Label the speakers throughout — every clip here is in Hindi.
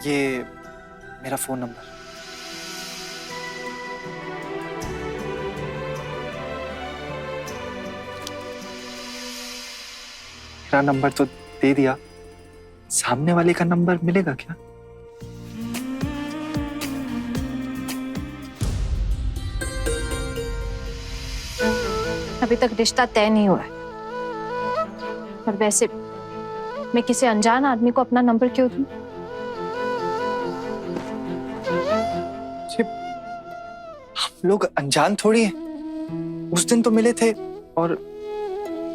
Speaker 1: ये मेरा फोन नंबर। मेरा नंबर तो दे दिया, सामने वाले का नंबर मिलेगा क्या?
Speaker 2: अभी तक रिश्ता तय नहीं हुआ है। और वैसे मैं किसी अनजान आदमी को अपना नंबर क्यों दूं?
Speaker 1: हम लोग अनजान थोड़ी हैं। उस दिन तो मिले थे और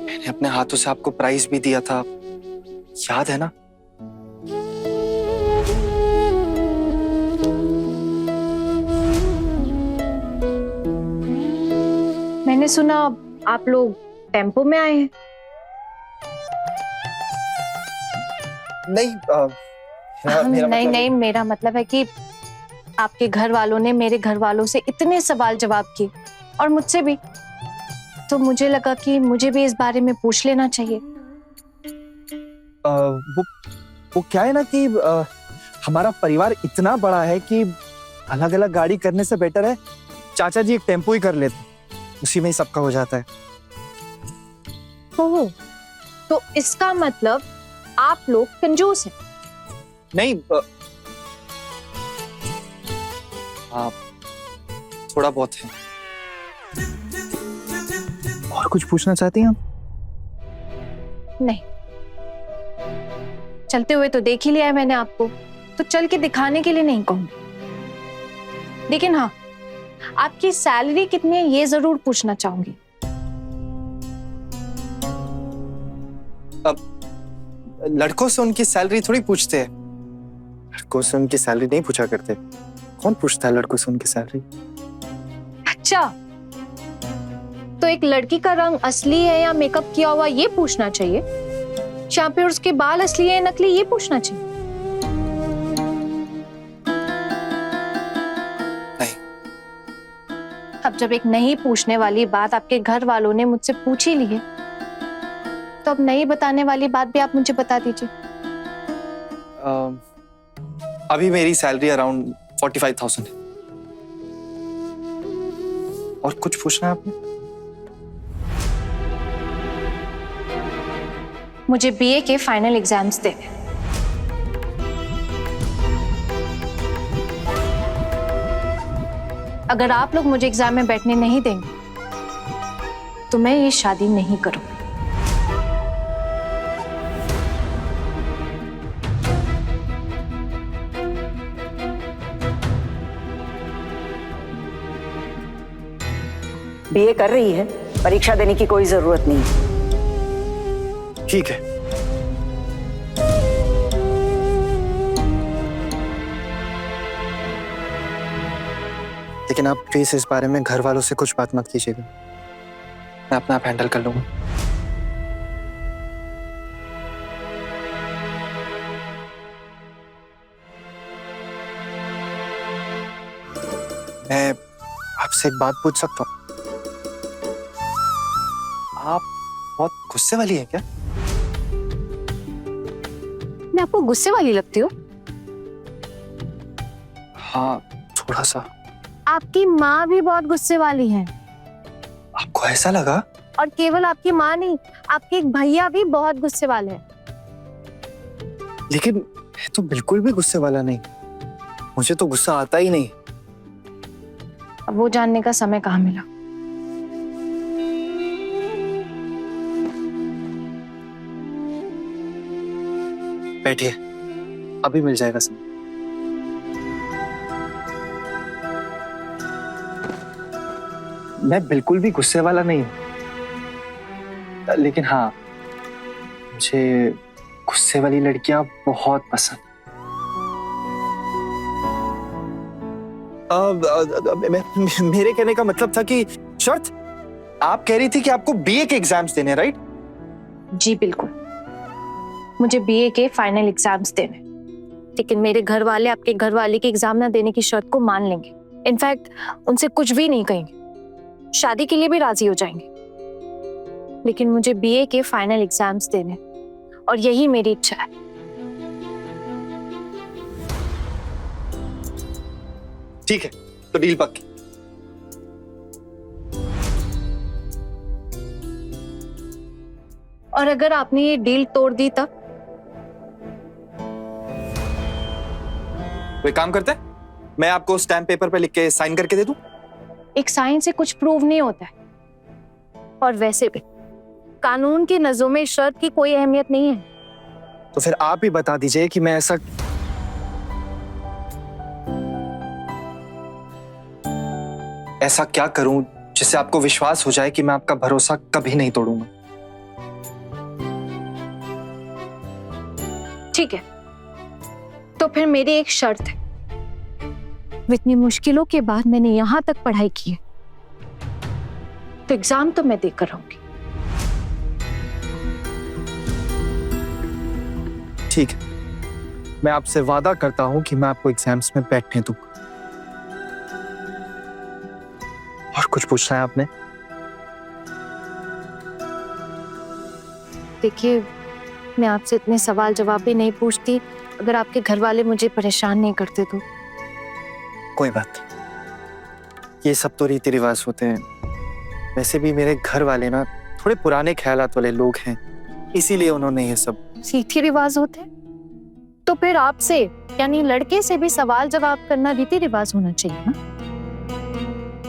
Speaker 1: मैंने अपने हाथों से आपको प्राइज भी दिया था, याद है ना?
Speaker 2: मैंने सुना आप लोग टेम्पो में आए हैं।
Speaker 1: नहीं
Speaker 2: नहीं नहीं, मेरा मतलब है कि आपके घर वालों ने मेरे घर वालों से इतने सवाल जवाब किए और मुझसे भी, तो मुझे लगा कि मुझे भी इस बारे में पूछ लेना चाहिए।
Speaker 1: वो क्या है ना कि हमारा परिवार इतना बड़ा है कि अलग अलग गाड़ी करने से बेटर है चाचा जी एक टेम्पो ही कर लेते, उसी में ही सबका हो जाता है।
Speaker 2: ओह, तो इसका मतलब आप लोग कंजूस हैं।
Speaker 1: नहीं, आप थोड़ा बहुत है। और कुछ पूछना चाहती हैं आप?
Speaker 2: नहीं, चलते हुए तो देख ही लिया है मैंने आपको, तो चल के दिखाने के लिए नहीं कहूंगी। लेकिन हाँ, आपकी सैलरी कितनी है ये जरूर पूछना चाहूंगी।
Speaker 1: अब लड़कों से उनकी सैलरी थोड़ी पूछते हैं, लड़कों से उनकी सैलरी नहीं पूछा करते। कौन पूछता है लड़कों से उनकी सैलरी?
Speaker 2: अच्छा, तो एक लड़की का रंग असली है या मेकअप किया हुआ ये पूछना चाहिए, या फिर उसके बाल असली है या नकली ये पूछना चाहिए?
Speaker 1: नहीं।
Speaker 2: अब जब एक नहीं पूछने वाली बात आपके घर वालों ने मुझसे पूछ ही ली है, तो अब नहीं बताने वाली बात भी आप मुझे बता दीजिए।
Speaker 1: अभी मेरी सैलरी अराउंड 45,000 है। और कुछ पूछना है आपने?
Speaker 2: मुझे बीए के फाइनल एग्जाम्स देने। अगर आप लोग मुझे एग्जाम में बैठने नहीं देंगे तो मैं ये शादी नहीं करूंगी।
Speaker 3: बीए कर रही है, परीक्षा देने की कोई जरूरत नहीं।
Speaker 1: ठीक है। लेकिन आप प्लीज इस बारे में घर वालों से कुछ बात मत कीजिएगा, मैं अपना आप हैंडल कर लूंगा। मैं आपसे एक बात पूछ सकता हूँ? आप बहुत गुस्से वाली हैं क्या?
Speaker 2: मैं आपको गुस्से वाली लगती हूँ?
Speaker 1: हाँ, थोड़ा सा।
Speaker 2: आपकी माँ भी बहुत गुस्से वाली है।
Speaker 1: आपको ऐसा लगा?
Speaker 2: और केवल आपकी माँ नहीं, आपके एक भैया भी बहुत गुस्से वाले हैं।
Speaker 1: लेकिन मैं तो बिल्कुल भी गुस्से वाला नहीं, मुझे तो गुस्सा आता ही नहीं।
Speaker 2: अब वो जानने का समय कहाँ मिला।
Speaker 1: बैठिए, अभी मिल जाएगा समय। मैं बिल्कुल भी गुस्से वाला नहीं हूं, लेकिन हाँ, मुझे गुस्से वाली लड़कियां बहुत पसंद। मेरे कहने का मतलब था कि शर्त, आप कह रही थी कि आपको बीए के एग्जाम्स देने, राइट?
Speaker 2: जी बिल्कुल, मुझे बीए के फाइनल एग्जाम्स देने, लेकिन मेरे घर वाले आपके घर वाले के एग्जाम ना देने की शर्त को मान लेंगे। इनफैक्ट उनसे कुछ भी नहीं कहेंगे, शादी के लिए भी राजी हो जाएंगे। लेकिन मुझे बीए के फाइनल एग्जाम्स देने, और यही मेरी इच्छा है।
Speaker 1: ठीक है, तो डील पक्की।
Speaker 2: और अगर आपने ये डील तोड़ दी तब?
Speaker 1: वो एक काम करते हैं, मैं आपको स्टैम्प पेपर पे लिख के साइन करके दे दूं।
Speaker 2: एक साइन से कुछ प्रूव नहीं होता है, और वैसे भी कानून की नजरों में शर्त की कोई अहमियत नहीं है।
Speaker 1: तो फिर आप ही बता दीजिए कि मैं ऐसा क्या करूं जिससे आपको विश्वास हो जाए कि मैं आपका भरोसा कभी नहीं तोड़ूंगा।
Speaker 2: ठीक है, तो फिर मेरी एक शर्त है। इतनी मुश्किलों के बाद मैंने यहां तक पढ़ाई की है, तो एग्जाम तो मैं देकर रहूंगी।
Speaker 1: ठीक है, मैं आपसे वादा करता हूं कि मैं आपको एग्जाम्स में बैठने दूंगा। और कुछ पूछना है आपने?
Speaker 2: देखिए, मैं आपसे इतने सवाल जवाब भी नहीं पूछती अगर आपके घर वाले मुझे परेशान नहीं करते तो।
Speaker 1: कोई बात नहीं, ये सब तो रीति रिवाज होते हैं। वैसे भी मेरे घर वाले ना थोड़े पुराने ख्यालात वाले लोग हैं, इसीलिए उन्होंने ये सब।
Speaker 2: रीति रिवाज होते हैं तो फिर आपसे यानी लड़के से भी सवाल जवाब करना रीति रिवाज होना चाहिए ना?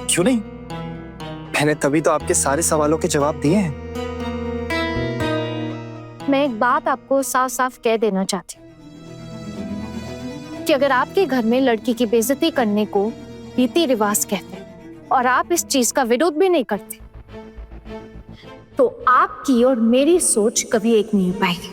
Speaker 1: क्यों नहीं, मैंने तभी तो आपके सारे सवालों के जवाब दिए हैं।
Speaker 2: मैं एक बात आपको साफ साफ कह देना चाहती हूँ कि अगर आपके घर में लड़की की बेइज्जती करने को रीति रिवाज कहते हैं और आप इस चीज का विरोध भी नहीं करते, तो आपकी और मेरी सोच कभी एक नहीं हो पाएगी।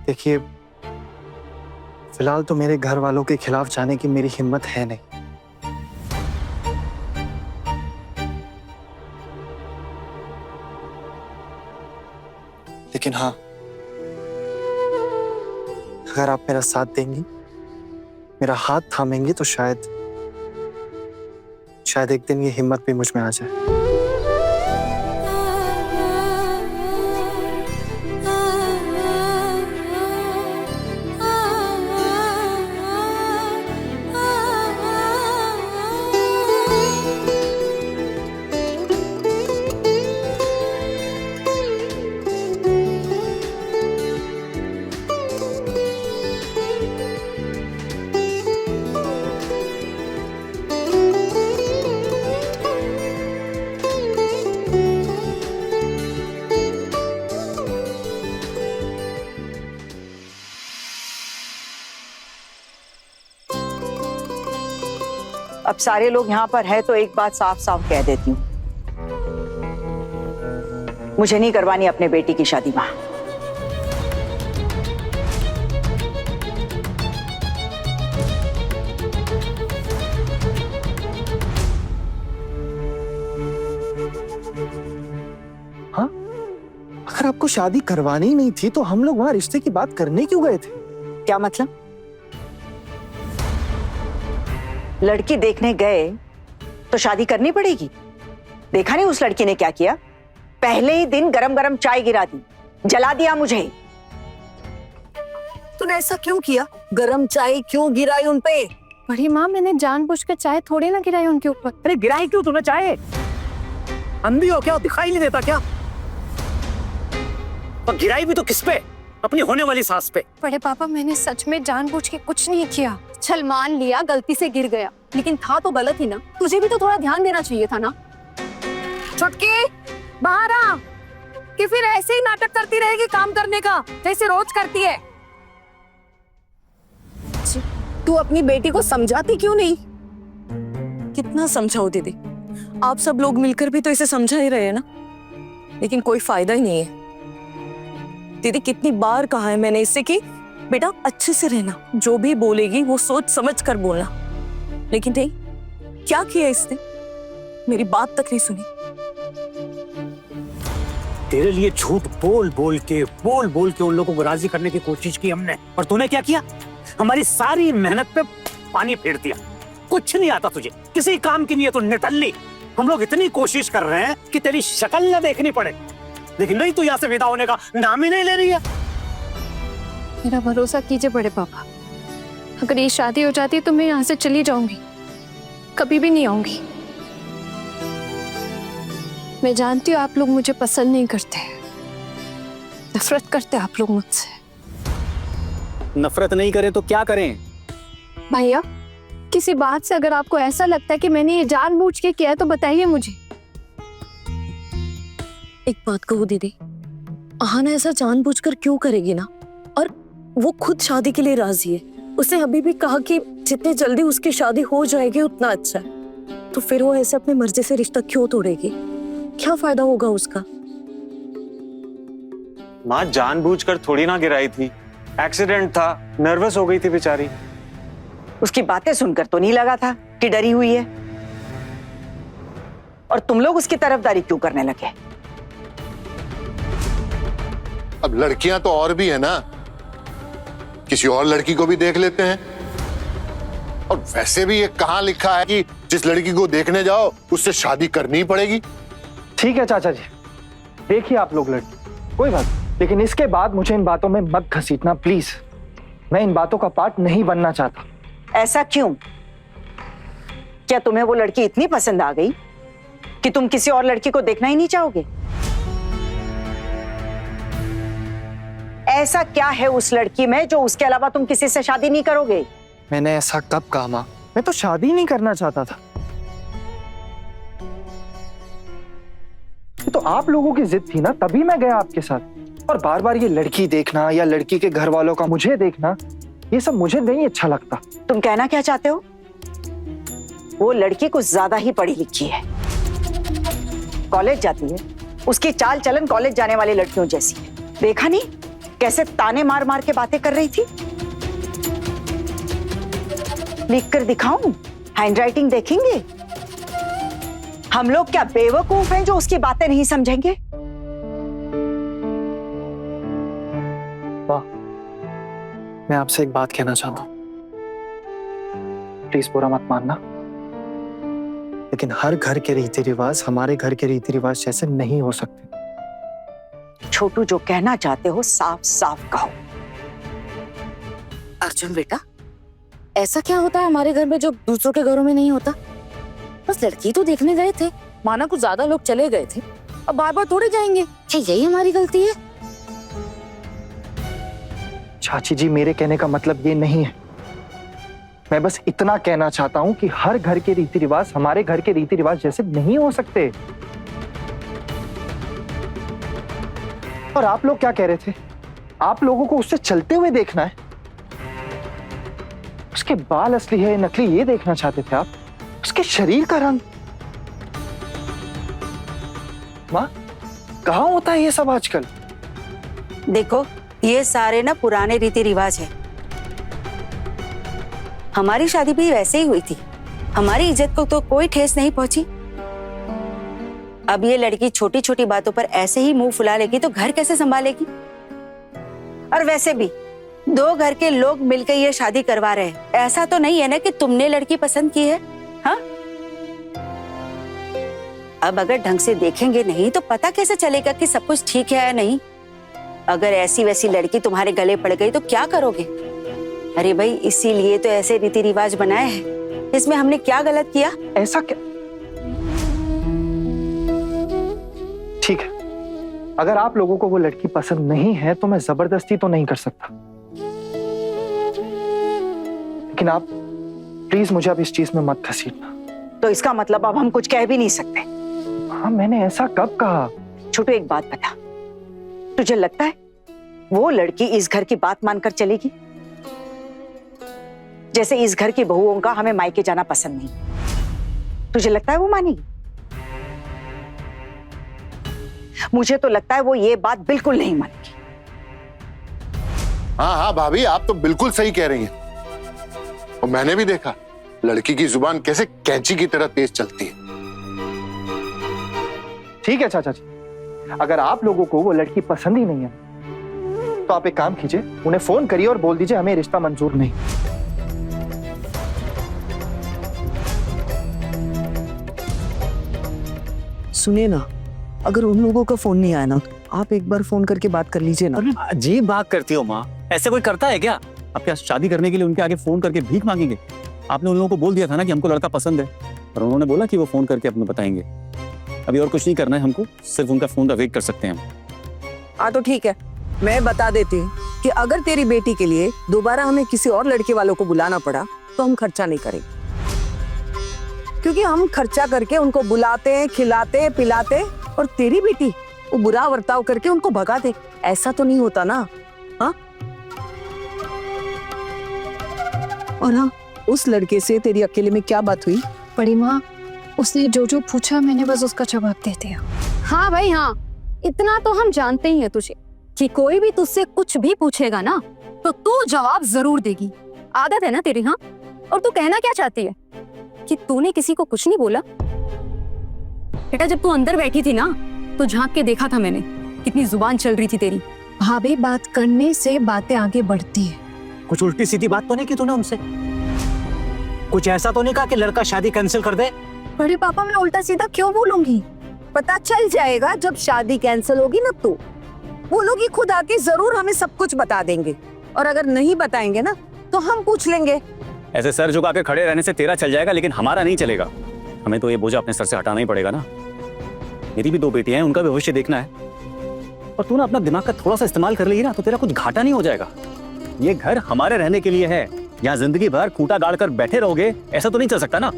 Speaker 1: देखिए, फिलहाल तो मेरे घर वालों के खिलाफ जाने की मेरी हिम्मत है नहीं। लेकिन हाँ, अगर आप मेरा साथ देंगी, मेरा हाथ थामेंगी, तो शायद एक दिन ये हिम्मत भी मुझ में आ जाए।
Speaker 3: अब सारे लोग यहाँ पर है तो एक बात साफ साफ कह देती हूँ, मुझे नहीं करवानी अपने बेटी की शादी माँ।
Speaker 1: हाँ, अगर आपको शादी करवानी ही नहीं थी तो हम लोग वहां रिश्ते की बात करने क्यों गए थे?
Speaker 3: क्या मतलब? लड़की देखने गए तो शादी करनी पड़ेगी? देखा नहीं उस लड़की ने क्या किया? पहले ही दिन गरम गरम चाय गिरा दी, जला दिया मुझे।
Speaker 4: तूने ऐसा क्यों किया? गरम चाय क्यों गिराई उन पे?
Speaker 2: बड़ी माँ, मैंने जानबूझकर चाय थोड़ी ना गिराई उनके ऊपर।
Speaker 4: अरे गिराई क्यों तूने चाय? अंधी हो क्या? दिखाई नहीं देता क्या? और गिराई भी तो किस पे? अपनी होने वाली सास पे।
Speaker 2: बड़े पापा, मैंने सच में जानबूझ के कुछ नहीं किया। चल मान लिया गलती से गिर गया, लेकिन था तो गलत ही ना। तुझे भी तो थोड़ा ध्यान देना चाहिए था ना।
Speaker 4: छुटकी बाहर आ, कि फिर ऐसे ही नाटक करती रहेगी काम करने का जैसे रोज करती है। तू अपनी बेटी को समझाती क्यों नहीं?
Speaker 5: कितना समझाओ दीदी, आप सब लोग मिलकर भी तो इसे समझा ही रहे हैं ना, लेकिन कोई फायदा ही नहीं है। दीदी कितनी बार कहा है मैंने इससे कि बेटा अच्छे से रहना, जो भी बोलेगी वो सोच समझ कर बोलना, लेकिन नहीं, क्या किया इसने? मेरी बात तक नहीं सुनी।
Speaker 4: तेरे लिए झूठ बोल बोल के उन लोगों को राजी करने की कोशिश की हमने, और तूने क्या किया? हमारी सारी मेहनत पे पानी फेर दिया।
Speaker 6: कुछ नहीं आता तुझे, किसी काम की नहीं है तू निटल्ली। हम लोग इतनी कोशिश कर रहे हैं कि तेरी शक्ल न देखनी पड़े, लेकिन नहीं, तू यहाँ से विदा होने का नाम ही नहीं ले रही है।
Speaker 2: मेरा भरोसा कीजिए बड़े पापा, अगर ये शादी हो जाती है तो मैं यहाँ से चली जाऊंगी, कभी भी नहीं आऊंगी। मैं जानती हूँ आप लोग मुझे पसंद नहीं करते, नफरत करते आप लोग मुझसे।
Speaker 6: नफरत नहीं करे तो क्या करें?
Speaker 2: भैया, किसी बात से अगर आपको ऐसा लगता है कि मैंने ये जानबूझ के किया है तो बताइए मुझे।
Speaker 5: एक बात कहूँ दीदी, आहाना ऐसा जानबूझकर क्यों करेगी ना? और वो खुद शादी के लिए राजी है। उसने अभी भी कहा कि जितनी जल्दी उसकी शादी हो जाएगी उतना अच्छा है। तो फिर वो ऐसे अपनी मर्जी से रिश्ता क्यों तोड़ेगी? क्या फायदा होगा उसका?
Speaker 7: माँ जानबूझकर थोड़ी ना गिराई थी, एक्सीडेंट था, नर्वस हो गई थी बेचारी।
Speaker 3: उसकी बातें सुनकर तो नहीं लगा था कि डरी हुई है। और तुम लोग उसकी तरफदारी क्यों करने लगे?
Speaker 8: अब लड़कियां तो और भी है ना, किसी और लड़की को भी देख लेते हैं। और वैसे भी ये कहां लिखा है कि जिस लड़की को देखने जाओ उससे शादी करनी ही पड़ेगी?
Speaker 1: ठीक है चाचा जी, देखिए आप लोग लड़की, कोई बात, लेकिन इसके बाद मुझे इन बातों में मत घसीटना प्लीज। मैं इन बातों का पार्ट नहीं बनना चाहता।
Speaker 3: ऐसा क्यों? क्या तुम्हें वो लड़की इतनी पसंद आ गई कि तुम किसी और लड़की को देखना ही नहीं चाहोगे? ऐसा क्या है उस लड़की में जो उसके अलावा तुम किसी से शादी नहीं करोगे?
Speaker 1: मैंने ऐसा कब कहा माँ? मैं तो शादी ही नहीं करना चाहता था। तो आप लोगों की जिद थी ना, तभी मैं गया आपके साथ। और बार बार ये लड़की देखना या लड़की के घर वालों का मुझे देखना, ये सब मुझे नहीं अच्छा लगता।
Speaker 3: तुम कहना क्या चाहते हो? वो लड़की कुछ ज्यादा ही पढ़ी लिखी है, कॉलेज जाती है, उसकी चाल चलन कॉलेज जाने वाली लड़कियों जैसी है। देखा नहीं कैसे ताने मार मार के बातें कर रही थी? लिख कर दिखाऊं? हैंडराइटिंग देखेंगे? हम लोग क्या बेवकूफ हैं जो उसकी बातें नहीं समझेंगे?
Speaker 1: वाह, मैं आपसे एक बात कहना चाहता हूं, प्लीज बुरा मत मानना, लेकिन हर घर के रीति रिवाज हमारे घर के रीति रिवाज जैसे नहीं हो सकते।
Speaker 3: छोटू, जो कहना चाहते हो साफ साफ कहो।
Speaker 5: अर्जुन बेटा, ऐसा क्या होता है हमारे घर में जो दूसरों के घरों में नहीं होता? बस लड़की तो देखने गए थे, माना कुछ ज्यादा लोग चले गए थे, अब बार बार थोड़े जाएंगे। क्या यही हमारी गलती है?
Speaker 1: चाची जी, मेरे कहने का मतलब ये नहीं है। मैं बस इतना कहना चाहता हूं कि हर घर के रीति रिवाज हमारे घर के रीति रिवाज जैसे नहीं हो सकते। और आप लोग क्या कह रहे थे? आप लोगों को उससे चलते हुए देखना है? उसके बाल असली है नकली ये देखना चाहते थे आप? उसके शरीर का रंग? माँ, कहाँ होता है ये सब आजकल?
Speaker 9: देखो, ये सारे ना पुराने रीति रिवाज है। हमारी शादी भी वैसे ही हुई थी, हमारी इज्जत को तो कोई ठेस नहीं पहुंची। अब ये लड़की छोटी छोटी बातों पर ऐसे ही मुंह फुला लेगी तो घर कैसे संभालेगी? और वैसे भी दो घर के लोग मिलकर ये शादी करवा रहे हैं, ऐसा तो नहीं है ना कि तुमने लड़की पसंद की है। हाँ, अब अगर ढंग से देखेंगे नहीं तो पता कैसे चलेगा कि सब कुछ ठीक है या नहीं? अगर ऐसी वैसी लड़की तुम्हारे गले पड़ गई तो क्या करोगे? अरे भाई, इसीलिए तो ऐसे रीति रिवाज बनाए हैं। इसमें हमने क्या गलत किया?
Speaker 1: ऐसा क्या? ठीक है, अगर आप लोगों को वो लड़की पसंद नहीं है तो मैं जबरदस्ती तो नहीं कर सकता, लेकिन आप प्लीज मुझे अब इस चीज में मत घसीटना।
Speaker 3: तो इसका मतलब अब हम कुछ कह भी नहीं सकते?
Speaker 1: हाँ, मैंने ऐसा कब कहा?
Speaker 3: छोटू, एक बात बता, तुझे लगता है वो लड़की इस घर की बात मानकर चलेगी? जैसे इस घर की बहुओं का हमें मायके जाना पसंद नहीं, तुझे लगता है वो मानेगी? मुझे तो लगता है वो ये बात बिल्कुल नहीं मानेगी।
Speaker 8: हाँ हाँ भाभी, आप तो बिल्कुल सही कह रही हैं। और मैंने भी देखा लड़की की जुबान कैसे कैंची की तरह तेज चलती है।
Speaker 1: ठीक है चाचा जी, अगर आप लोगों को वो लड़की पसंद ही नहीं है तो आप एक काम कीजिए, उन्हें फोन करिए और बोल दीजिए हमें रिश्ता मंजूर नहीं।
Speaker 5: सुनिए ना, अगर उन लोगों का फोन नहीं आया ना, आप एक बार फोन करके बात कर लीजिए ना।
Speaker 6: अजीब बात करती हो माँ, ऐसे कोई करता है क्या? आप क्या शादी करने के लिए उनके आगे फोन करके भीख मांगेंगे? आपने उन लोगों को बोल दिया था ना कि हमको लड़का पसंद है, और उन्होंने बोला कि वो फोन करके अपने बताएंगे। अभी और कुछ नहीं करना है हमको, सिर्फ उनका फोन का वेट कर सकते हैं हम।
Speaker 5: हाँ तो ठीक है, मैं बता देती हूँ कि अगर तेरी बेटी के लिए दोबारा हमें किसी और लड़के वालों को बुलाना पड़ा तो हम खर्चा नहीं करेंगे, क्योंकि हम खर्चा करके उनको बुलाते, खिलाते, पिलाते, और तेरी बेटी वो बुरा बर्ताव करके उनको भगा दे। ऐसा तो नहीं होता ना? हाँ? और हाँ, उस लड़के से तेरी अकेले में क्या बात हुई?
Speaker 2: बड़ी माँ, उसने जो पूछा मैंने बस उसका जवाब दे दिया।
Speaker 4: हाँ भाई हाँ, इतना तो हम जानते ही हैं तुझे कि कोई भी तुझसे कुछ भी पूछेगा ना तो तू जवाब जरूर देगी। आदत है ना तेरी। हाँ, और तू कहना क्या चाहती है कि तूने किसी को कुछ नहीं बोला? बेटा, जब तू अंदर बैठी थी ना तो झांक के देखा था मैंने, कितनी जुबान चल रही थी तेरी।
Speaker 2: भाभी, बात करने से बातें आगे बढ़ती है।
Speaker 6: कुछ उल्टी सीधी बात तो नहीं की तूने उनसे? कुछ ऐसा तो नहीं कहा कि लड़का शादी कैंसिल कर दे?
Speaker 4: बड़े पापा, मैं उल्टा सीधा क्यों बोलूंगी? पता चल जाएगा जब शादी कैंसिल होगी ना, तो वो लोग ही खुद आके जरूर हमें सब कुछ बता देंगे, और अगर नहीं बताएंगे ना तो हम पूछ लेंगे।
Speaker 6: ऐसे सर झुका के खड़े रहने से तेरा चल जाएगा, लेकिन हमारा नहीं चलेगा। हमें तो ये बोझ अपने सर से हटाना ही पड़ेगा ना। मेरी भी 2 बेटियां हैं, उनका भी भविष्य देखना है। और तू ना अपना दिमाग का थोड़ा सा इस्तेमाल कर लेगी ना तो तेरा कुछ घाटा नहीं हो जाएगा। ये घर हमारे रहने के लिए है, यहाँ जिंदगी भर खूंटा गाड़ कर बैठे रहोगे, ऐसा तो नहीं चल सकता ना।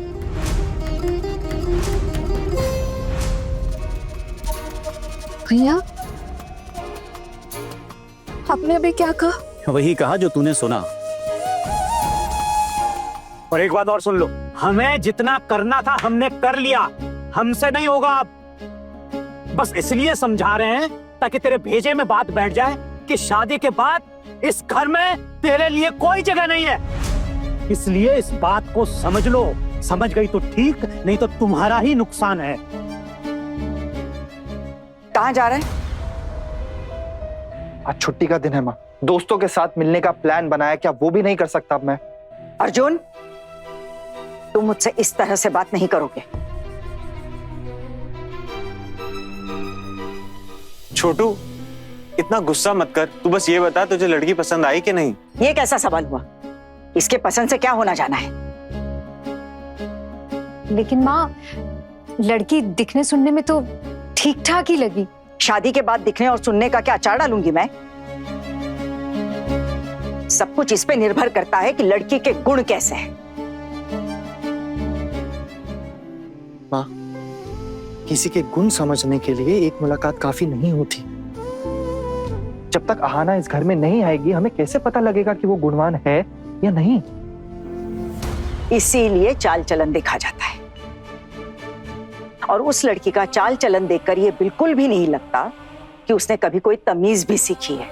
Speaker 2: भैया, आपने अभी क्या कहा?
Speaker 6: वही कहा जो तूने सुना। और एक बात और सुन लो, हमें जितना करना था हमने कर लिया, हमसे नहीं होगा अब। बस इसलिए समझा रहे हैं ताकि तेरे भेजे में बात बैठ जाए कि शादी के बाद इस घर में तेरे लिए कोई जगह नहीं है। इसलिए इस बात को समझ लो। समझ गई तो ठीक, नहीं तो तुम्हारा ही नुकसान है।
Speaker 3: कहाँ जा रहे हैं?
Speaker 1: आज छुट्टी का दिन है माँ, दोस्तों के साथ मिलने का प्लान बनाया, क्या वो भी नहीं कर सकता अब मैं?
Speaker 3: अर्जुन, तुम मुझसे इस तरह से बात नहीं करोगे।
Speaker 7: छोटू, इतना गुस्सा मत कर। तू बस ये बता तुझे लड़की पसंद आई कि नहीं?
Speaker 3: ये कैसा सवाल हुआ? इसके पसंद से क्या होना जाना है?
Speaker 2: लेकिन माँ, लड़की दिखने सुनने में तो ठीक ठाक ही लगी।
Speaker 3: शादी के बाद दिखने और सुनने का क्या अचार डालूंगी मैं? सब कुछ इस पे निर्भर करता है कि लड़की के गुण कैसे हैं।
Speaker 1: माँ, किसी के गुण समझने के लिए एक मुलाकात काफी नहीं होती। जब तक आहाना इस घर में नहीं आएगी, हमें कैसे पता लगेगा कि वो गुणवान है या नहीं?
Speaker 3: इसीलिए चाल चलन देखा जाता है, और उस लड़की का चाल चलन देखकर ये बिल्कुल भी नहीं लगता कि उसने कभी कोई तमीज भी सीखी है।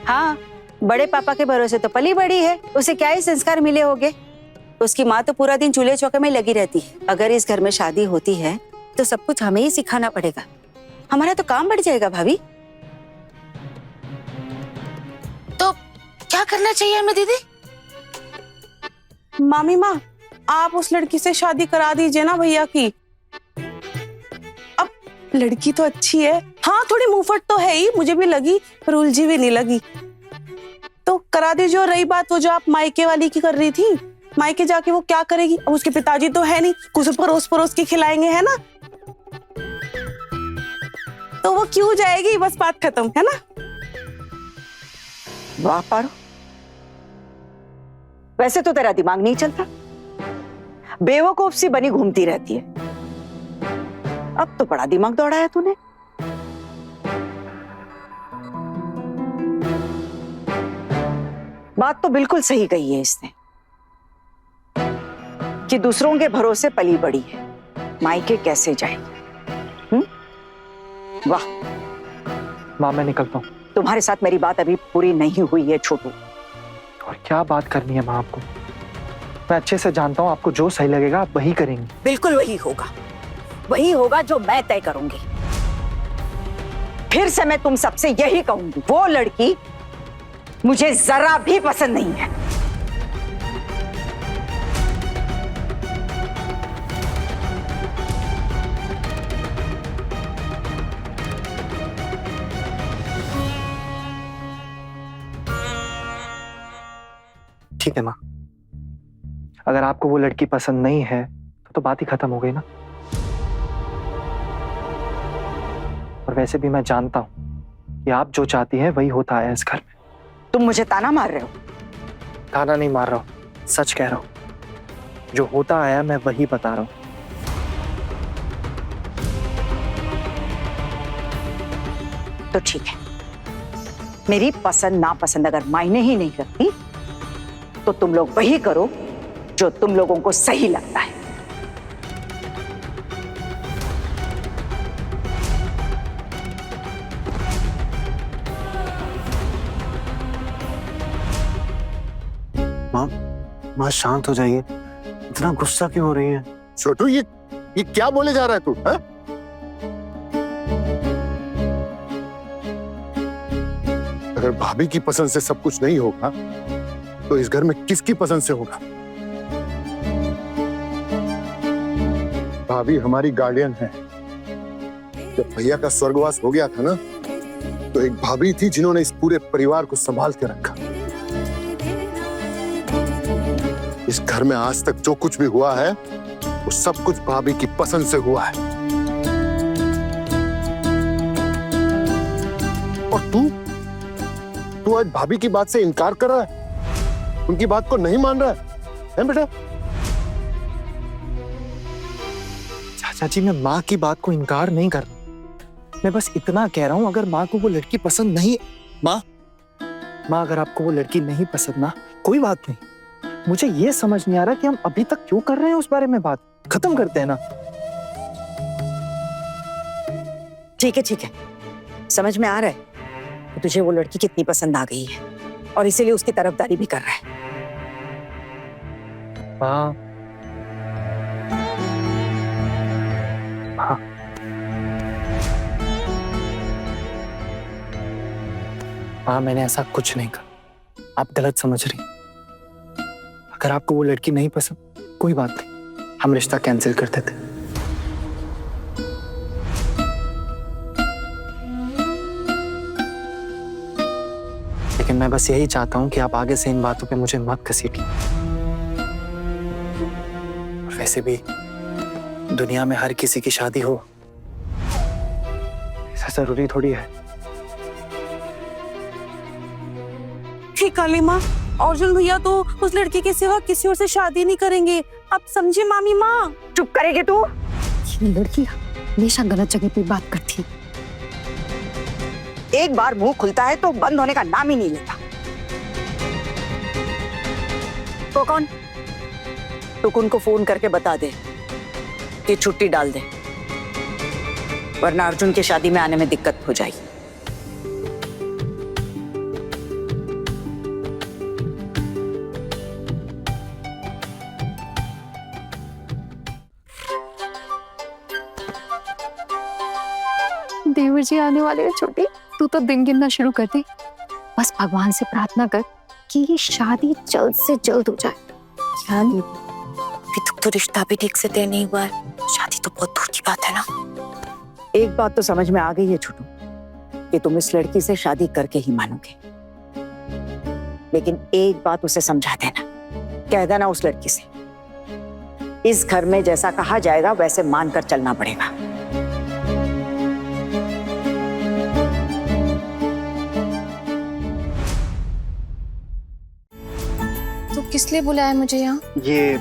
Speaker 9: हाँ, बड़े पापा के भरोसे तो पली बड़ी है, उसे क्या ही संस्कार मिले होंगे। उसकी माँ तो पूरा दिन चूल्हे चौके में लगी रहती है। अगर इस घर में शादी होती है तो सब कुछ हमें ही सिखाना पड़ेगा। हमारा तो काम बढ़ जाएगा भाभी।
Speaker 10: तो क्या करना चाहिए हमें दीदी?
Speaker 5: मामी माँ, आप उस लड़की से शादी करा दीजिए ना भैया की। अब लड़की तो अच्छी है, हाँ थोड़ी मुंहफट तो है ही, मुझे भी लगी, पर उलझी भी नहीं लगी, तो करा दीजिए। और रही बात वो जो आप मायके वाली की कर रही थी, मायके जाके वो क्या करेगी? अब उसके पिताजी तो है नहीं, कुछ परोस परोस के खिलाएंगे, है ना? तो वो क्यों जाएगी? बस बात खत्म, है ना?
Speaker 3: वाह पारो, वैसे तो तेरा दिमाग नहीं चलता, बेवकूफ सी बनी घूमती रहती है। अब तो बड़ा दिमाग दौड़ाया तूने। बात तो बिल्कुल सही कही है इसने कि दूसरों के भरोसे पली बड़ी है, मायके कैसे जाएगी। वाह।
Speaker 1: माँ, मैं निकलता हूँ।
Speaker 3: तुम्हारे साथ मेरी बात अभी पूरी नहीं हुई है छोटू।
Speaker 1: और क्या बात करनी है माँ आपको? मैं अच्छे से जानता हूँ, आपको जो सही लगेगा आप वही करेंगे।
Speaker 3: बिल्कुल वही होगा जो मैं तय करूंगी। फिर से मैं तुम सबसे यही कहूंगी, वो लड़की मुझे जरा भी पसंद नहीं है।
Speaker 1: ठीक है माँ, अगर आपको वो लड़की पसंद नहीं है तो बात ही खत्म हो गई ना। और वैसे भी मैं जानता हूं कि आप जो चाहती हैं वही होता है इस घर में।
Speaker 3: तुम मुझे ताना मार रहे हो?
Speaker 1: ताना नहीं मार रहा हूं, सच कह रहा हूं। जो होता आया मैं वही बता रहा हूं।
Speaker 3: तो ठीक है, मेरी पसंद नापसंद अगर मायने ही नहीं करती तो तुम लोग वही करो जो तुम लोगों को सही लगता है।
Speaker 7: माँ शांत हो जाइए, इतना गुस्सा क्यों हो रही है?
Speaker 8: छोटू ये क्या बोले जा रहा है तू? हाँ? अगर भाभी की पसंद से सब कुछ नहीं होगा तो इस घर में किसकी पसंद से होगा? भाभी हमारी गार्डियन है। जब भैया का स्वर्गवास हो गया था ना, तो एक भाभी थी जिन्होंने इस पूरे परिवार को संभाल के रखा। इस घर में आज तक जो कुछ भी हुआ है वो सब कुछ भाभी की पसंद से हुआ है। और तू आज भाभी की बात से इनकार कर रहा है, उनकी बात को नहीं मान रहा है बेटा?
Speaker 1: चाचा जी, मैं माँ की बात को इनकार नहीं कर रहा, मैं बस इतना कह रहा हूं, अगर माँ को वो लड़की पसंद नहीं, माँ अगर आपको वो लड़की नहीं पसंद ना, कोई बात नहीं। मुझे ये समझ नहीं आ रहा कि हम अभी तक क्यों कर रहे हैं उस बारे में बात। खत्म करते हैं ना।
Speaker 3: ठीक है, समझ में आ रहा है कि तुझे वो लड़की कितनी पसंद आ गई है और इसीलिए उसकी तरफदारी भी कर रहा है।
Speaker 1: माँ मैंने ऐसा कुछ नहीं कहा, आप गलत समझ रही। अगर आपको वो लड़की नहीं पसंद, कोई बात नहीं, हम रिश्ता कैंसिल कर देते। लेकिन मैं बस यही चाहता हूं कि आप आगे से इन बातों पे मुझे मत घसीटिए। और वैसे भी दुनिया में हर किसी की शादी हो ऐसा जरूरी थोड़ी है।
Speaker 5: काली माँ, अर्जुन भैया तो उस लड़की के सिवा किसी और से शादी नहीं करेंगे, आप समझे मामी माँ?
Speaker 3: चुप करेगी तू?
Speaker 4: ये लड़की हमेशा गलत जगह पे बात करती है।
Speaker 3: एक बार मुंह खुलता है तो बंद होने का नाम ही नहीं लेता। तो कौन? टुकुन को फोन करके बता दे कि छुट्टी डाल दे, वरना अर्जुन की शादी में आने में दिक्कत हो जाएगी।
Speaker 4: देवर जी आने वाले हैं छोटी, तू तो दिन गिनना शुरू कर दे। बस भगवान से प्रार्थना कर कि ये शादी जल्द से जल्द हो जाए।
Speaker 10: अभी तक तो रिश्ता भी ठीक से तय नहीं हुआ है, शादी तो बहुत दूर की बात है ना।
Speaker 3: एक बात तो समझ में आ गई है छोटू, कि तुम इस लड़की से शादी करके ही मानोगे। लेकिन एक बात उसे समझा देना, कह देना उस लड़की से, इस घर में जैसा कहा जाएगा वैसे मानकर चलना पड़ेगा।
Speaker 2: तो किस लिए बुलाया मुझे यहाँ?
Speaker 1: ये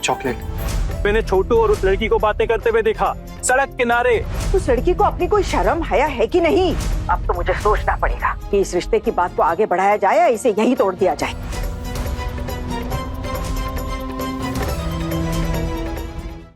Speaker 1: चॉकलेट।
Speaker 6: मैंने छोटू और उस लड़की को बातें करते हुए देखा सड़क किनारे।
Speaker 3: उस लड़की को अपनी कोई शर्म हया है कि नहीं? अब तो मुझे सोचना पड़ेगा कि इस रिश्ते की बात को आगे बढ़ाया जाए या इसे यहीं तोड़ दिया जाए।